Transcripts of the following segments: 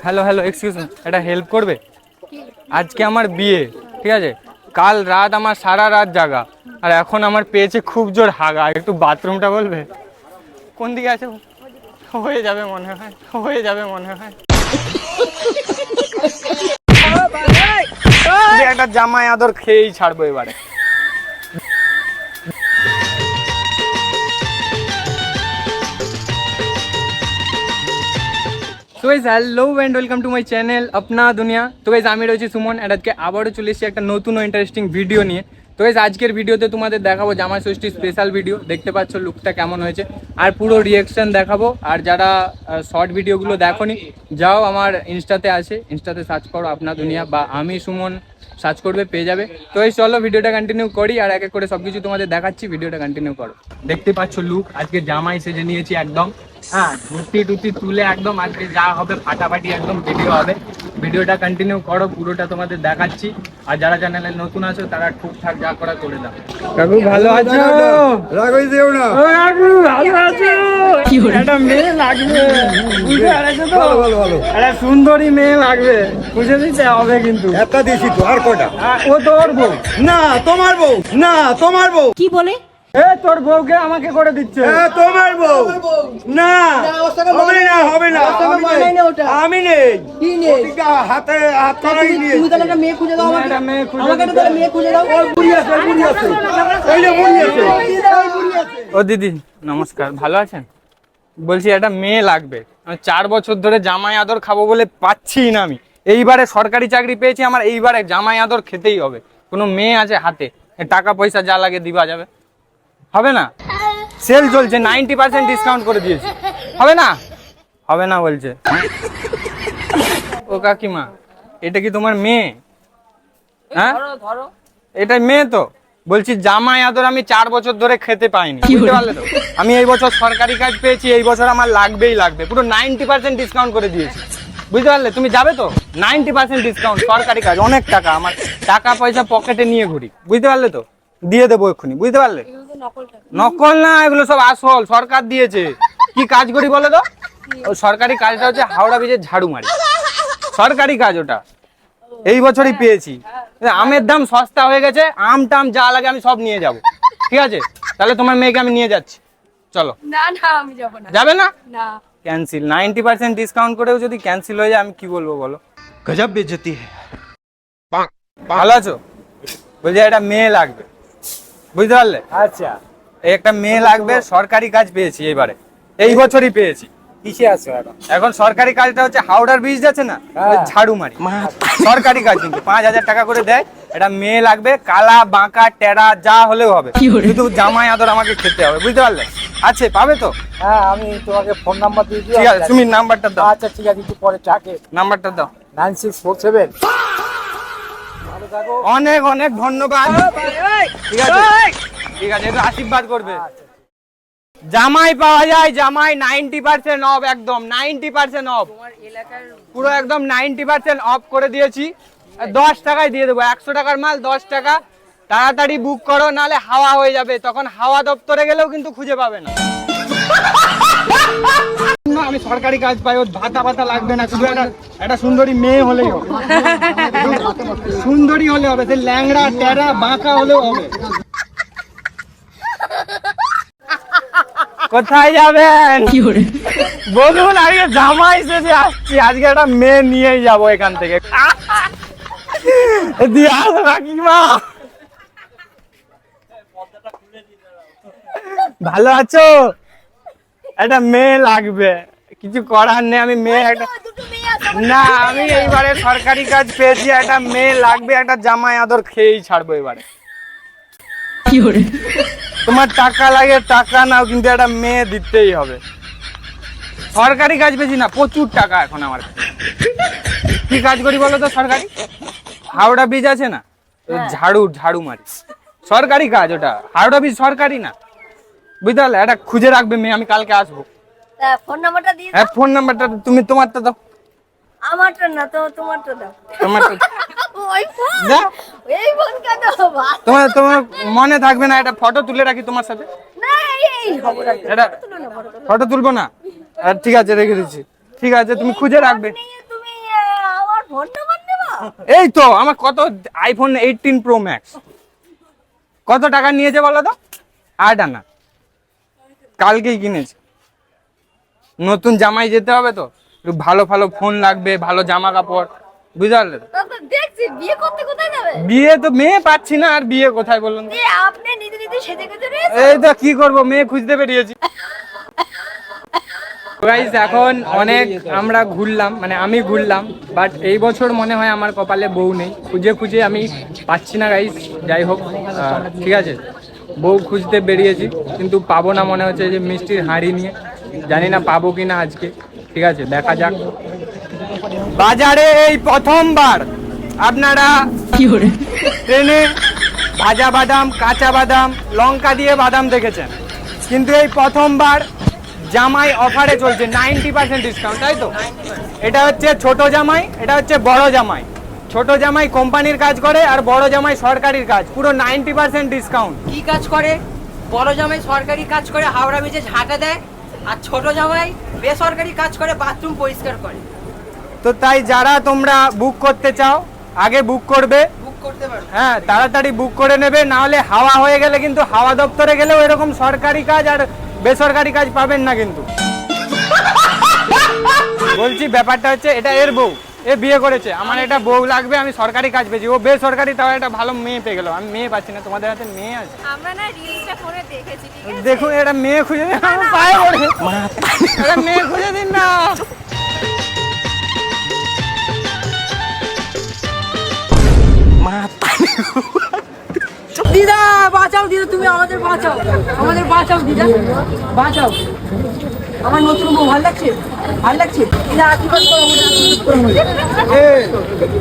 Hello hello excuse me, একটা help করবে? আজকে আমার বিয়ে, ঠিক আছে? কাল রাত আমার সারা রাত জাগা, আর এখন আমার পেয়েছে খুব জোর হাগা। একটু বাথরুমটা বলবে কোন দিকে আছে? হয়ে যাবে মনে হয়, হয়ে যাবে মনে হয়। একটা জামাই আদর খেয়েই ছাড়বো এবারে। তো guys hello and welcome to my channel Apna Duniya. তো গাইস আমি রয়েছি সুমন, আর আজকে আবারও চলে এসেছি একটা নতুন ও ইন্টারেস্টিং ভিডিও নিয়ে। তো গাইস আজকের ভিডিওতে তোমাদের দেখাবো জামাই ষষ্ঠী স্পেশাল ভিডিও। দেখতে পাচ্ছ লুকটা কেমন হয়েছে, আর পুরো রিয়াকশন দেখাবো। আর যারা শর্ট ভিডিওগুলো দেখোনি, যাও আমার ইনস্টাতে আছে, ইনস্টাতে সার্চ করো अपना দুনিয়া বা আমি সুমন সার্চ করবে, পেয়ে যাবে। তো এই চলো ভিডিওটা কন্টিনিউ করি, আর এক এক করে সবকিছু তোমাদের দেখাচ্ছি। ভিডিওটা কন্টিনিউ করো। দেখতে পাচ্ছ লুক, আজকে জামাই সেজে নিয়েছি একদম। হ্যাঁ, ধুতি টুতি তুলে একদম আজকে যা হবে ফাটাফাটি একদম ভিডিও হবে। ভিডিওটা কন্টিনিউ করো, পুরোটা তোমাদের দেখাচ্ছি। আর যারা চ্যানেলে নতুন আছো তারা ঠিকঠাক যা করা করে দাও। কাকু ভালো আছো? রাগই দিও না। ও কাকু ভালো আছো? একটা মেয়ে লাগবে, বুঝতে পারছো তো? ভালো ভালো ভালো। একটা সুন্দরী মেয়ে লাগবে, বুঝে দিতে হবে কিন্তু। একটা দিয়েছি তো, আর কটা? ও তোর বউ? না তোমার বউ, না তোমার বউ। কি বলে? এ তোর বউকে আমাকে করে দিচ্ছে। হ্যাঁ তোমার বউ। না হবে না, হবে না। আমি নেই। কি নেই? ওদিকে হাতে হাত করাই নিয়ে। তুমি তাহলে একটা মেয়ে খুঁজে দাও আমাকে। একটা মেয়ে খুঁজে আমাকে একটা তাহলে মেয়ে খুঁজে দাও। ওর বুড়ি আছে, ওর বুড়ি আছে। ওই যে বুড়ি আছে। ও দিদি নমস্কার, ভালো আছেন? বলছি একটা মেয়ে লাগবে। আমি 4 বছর ধরে জামাই আদর খাবো বলে পাচ্ছি না আমি। এইবারে সরকারি চাকরি পেয়েছি আমার, এইবারে জামাই আদর খেতেই হবে। কোনো মেয়ে আছে হাতে? টাকা পয়সা যা লাগে দিবা যাবে? হবে না? সেল চলছে, 90% ডিসকাউন্ট করে দিয়েছি। হবে না? হবে না বলছে। ও কাকিমা, এটা কি তোমার মেয়ে? হ্যাঁ এটা মেয়ে তো। বলছি জামাই আদর আমি 4 বছর ধরে খেতে পাইনি, বুঝতে পারলে তো? আমি এই বছর সরকারি কাজ পেয়েছি, এই বছর আমার লাগবেই লাগবে। পুরো 90% ডিসকাউন্ট করে দিয়েছি, বুঝতে পারলে? তুমি যাবে তো? 90% ডিসকাউন্ট, সরকারি কাজ, অনেক টাকা। আমার টাকা পয়সা পকেটে নিয়ে ঘুরি, বুঝতে পারলে তো? দিয়ে দেবো এক্ষুনি, বুঝতে পারলে? নকল না, এগুলো সব আসল, সরকার দিয়েছে। কি কাজ করি বলো তো? ও সরকারি কাজটা হচ্ছে হাওড়া ব্রিজের ঝাড়ু মারি, সরকারি কাজ ওটা। এই বছরই পেয়েছি। আমের দাম সস্তা হয়ে গেছে, আম টাম যা লাগে আমি সব নিয়ে যাব, ঠিক আছে? তাহলে তোমার মেয়েকে আমি নিয়ে যাচ্ছি, চলো। না না আমি যাব না। যাবে না? না ক্যান্সেল। 90% ডিসকাউন্ট করেও যদি ক্যান্সেল হয়ে যায় আমি কি বলবো বলো? গজব বেজতি है। ভালো আছো? বলছি একটা মেয়ে লাগবে, বুঝতে পারলে? আচ্ছা, এই একটা মেয়ে লাগবে, সরকারি কাজ পেয়েছি এইবারে, এই বছরই পেয়েছি। কিসে আছো এখন? এখন সরকারি কাজটা হচ্ছে হাওড়ার ব্রিজ আছে না, ওই ঝাড়ু মারি। সরকারি কাজ কিন্তু 5,000 টাকা করে দেয়। এটা মেয়ে লাগবে, কালা বাঁকা টেরা যা হলেও হবে, কিন্তু জামাই আদর আমাকে খেতে হবে, বুঝতে পারলে? আছে, পাবে তো? হ্যাঁ, আমি তোমাকে ফোন নাম্বার দিয়ে দিই। ঠিক আছে, তুমি নাম্বারটা দাও। আচ্ছা ঠিক আছে, একটু পরে চাকে। নাম্বারটা দাও। 9647। অনেক অনেক ধন্যবাদ। ঠিক আছে ঠিক আছে, একটু আশীর্বাদ করবে। জামাই পাওয়া যায়, জামাই 90% অফ, একদম 90% অফ। পুরো একদম 90% অফ করে দিয়েছি। 10 টাকায় দিয়ে দেবো, 100 টাকার মাল 10 টাকা। তাড়াতাড়ি বুক করো, নালে হাওয়া হয়ে যাবে, তখন হাওয়া দপ্তরে গেলেও কিন্তু খুঁজে পাবে না। আমি সরকারি কাজ পাই, ওর ভাতা ভাতা লাগবে না, শুধু একটা সুন্দরী মেয়ে হলেই হবে। সুন্দরী হলে হবে, সে ল্যাংড়া টেরা বাঁকা হলেও হবে। কোথায় যাবেন বলুন? আজকে জামাই শেষে আসছি, আজকে একটা মেয়ে নিয়েই যাবো এখান থেকে। দিয়ে আসো কাকিমা। ভালো আছো? একটা মেয়ে লাগবে, কিছু করার নেই। আমি মেয়ে একটা না, আমি এইবারে সরকারি কাজ পেয়েছি, একটা মেয়ে লাগবে, একটা জামাই আদর খেয়েই ছাড়বো এবারে। তোমার টাকা লাগে টাকা নাও, কিন্তু একটা মেয়ে দিতেই হবে। সরকারি কাজ পেয়েছি না, প্রচুর টাকা এখন আমার। কি কাজ করি বলো তো? সরকারি হাওড়া ব্রিজ আছে না, ঝাড়ু মারি, সরকারি কাজ ওটা। হাওড়া ব্রিজ সরকারি না, বুঝতে পারলে? একটা খুঁজে রাখবে মেয়ে, আমি কালকে আসবো। ফোন নাম্বারটা দিয়ে দাও। হ্যাঁ, ফোন নাম্বারটা তুমি তোমারটা দাও। আমারটা না তো, তোমারটা দাও। তোমারটা ওই ফোন, দাও। এই ফোন কেন? তোমার মনে থাকবে না, একটা ফটো তুলে রাখি তোমার সাথে। না এই খবর আছে। এটা ফটো তুলবো না? ঠিক আছে, রেখে দিচ্ছি। ঠিক আছে, তুমি খুঁজে রাখবে। তুমি ফোন নাম্বার নেবা? এই তো আমার কত আইফোন 18 প্রো ম্যাক্স কত টাকা নিয়েছে বলো তো? 8 আনা, কালকেই কিনেছি। নতুন জামাই যেতে হবে তো, একটু ভালো ভালো ফোন লাগবে, ভালো জামা কাপড়, বুঝতে পারলে তো? তা তো দেখছি বিয়ে করতে কোথায় যাবে? বিয়ে তো মেয়ে পাচ্ছি না, আর বিয়ে কোথায় বলুন তো? আপনি নিজে নিজে সেজে গুজে রয়েছে। এই তো কি করব, মেয়ে খুঁজতে বেরিয়েছি। গাইস এখন অনেক আমরা ঘুরলাম, মানে আমি ঘুরলাম, বাট এই বছর মনে হয় আমার কপালে বউ নেই। খুঁজে খুঁজে আমি পাচ্ছি না গাইস। যাই হোক, ঠিক আছে, বউ খুঁজতে বেরিয়েছি কিন্তু পাবো না মনে হচ্ছে, যে মিষ্টির হাঁড়ি নিয়ে। জানি না পাবো কি না আজকে, ঠিক আছে দেখা যাক। বাজারে এই প্রথমবার আপনারা ট্রেনে ভাজা বাদাম, কাঁচা বাদাম, লঙ্কা দিয়ে বাদাম দেখেছেন, কিন্তু এই প্রথমবার জামাই অফারে চলছে 90% ডিসকাউন্ট, তাই তো? এটা হচ্ছে ছোট জামাই, এটা হচ্ছে বড় জামাই। ছোট জামাই কোম্পানির কাজ করে আর বড় জামাই সরকারির কাজ, পুরো 90% ডিসকাউন্ট। কি কাজ করে? বড় জামাই সরকারি কাজ করে, হাওড়া ব্রিজে ঝাঁটা দেয়, আর ছোট জামাই বেসরকারি কাজ করে, বাথরুম পরিষ্কার করে। তো তাই যারা তোমরা বুক করতে চাও আগে বুক করবে, বুক করতে পারো। হ্যাঁ তাড়াতাড়ি বুক করে নেবে, না হলে হাওয়া হয়ে গেলে কিন্তু হাওয়া দপ্তরে গেলেও এরকম সরকারি কাজ আর বেসরকারি কাজ পাবেন না কিন্তু। বলছি ব্যাপারটা হচ্ছে, এটা এর বউ, এ বিয়ে করেছে, আমার এটা বউ লাগবে, আমি সরকারি কাজ পেয়েছি, ও বেসরকারি, তাও একটা ভালো মেয়ে পেয়ে গেল, আমি মেয়ে পাচ্ছি না। তোমাদের হাতে মেয়ে আছে? আমরা না রিলসটা ফোনে দেখেছি, ঠিক আছে? দেখুন এটা মেয়ে খুঁজে দিন, আমার পায়ে পড়ে, এটা মেয়ে খুঁজে দিন না। দিদা বাঁচাও, দিদা তুমি আমাদের বাঁচাও, আমাদের বাঁচাও দিদা, বাঁচাও। আমার নতুন বউ ভালো লাগছে, ভালো লাগছে দিদা, আশীর্বাদ করো আমাদের, আশীর্বাদ করো আমাদের।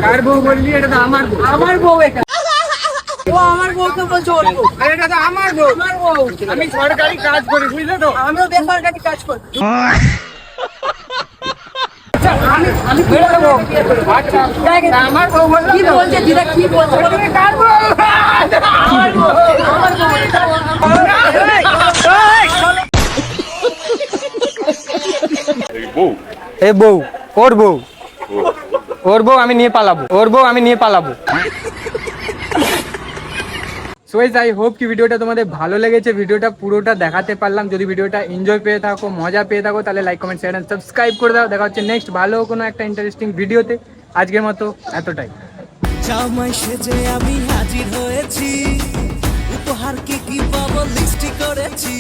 কার বউ বললি? এটা তো আমার বউ। আমার বউ এটা, ও আমার বউকে বলছো ওর বউ। আরে এটা তো আমার বউ। আমার বউ, আমি সরকারি কাজ করি, বুঝলে তো? আমিও বেসরকারি কাজ করি। আমি আমি কি বলবো? আচ্ছা দেখ, আমার বউ বললো কি বলছে দিদা, কি বলছে? কার বউ? আমার বউ। এ বউ, ওর বউ, ওর বউ আমি নিয়ে পালাবো, ওর বউ আমি নিয়ে পালাবো। সো গাইস আই হোপ কি ভিডিওটা তোমাদের ভালো লেগেছে, ভিডিওটা পুরোটা দেখাতে পারলাম। যদি ভিডিওটা এনজয় পেয়ে থাকো, মজা পেয়ে থাকো, তাহলে like comment share and subscribe করে দাও। দেখা হচ্ছে নেক্সট ভালো কোনো একটা ইন্টারেস্টিং ভিডিওতে। আজকের মতো এতটাই। জামাই সেজে আমি হাজির হয়েছি, উপহার কি কি পাবো লিস্টি করেছি।